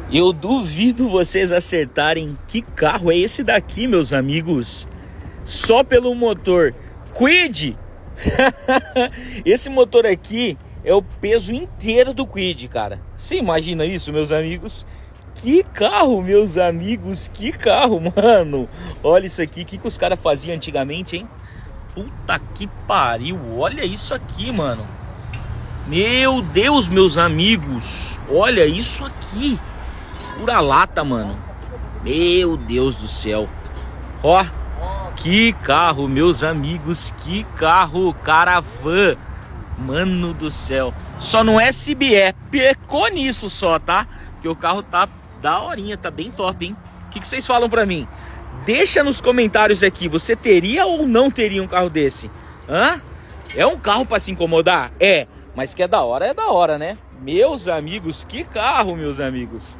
Eu duvido vocês acertarem que carro é esse daqui, meus amigos. Só pelo motor Kwid. Esse motor aqui é o peso inteiro do Kwid, cara. Você imagina isso, meus amigos? Que carro, meus amigos, que carro, mano. Olha isso aqui, o que os caras faziam antigamente, hein? Puta que pariu, olha isso aqui, mano. Meu Deus, meus amigos, olha isso aqui. Pura lata, mano. Meu Deus do céu. Ó, que carro, meus amigos, que carro, Caravan. Mano do céu. Só não é CBE, pecou nisso só, tá? Porque o carro tá daorinha, tá bem top, hein? O que vocês falam pra mim? Deixa nos comentários aqui, você teria ou não teria um carro desse? Hã? É um carro pra se incomodar? É, mas que é da hora, né? Meus amigos, que carro, meus amigos.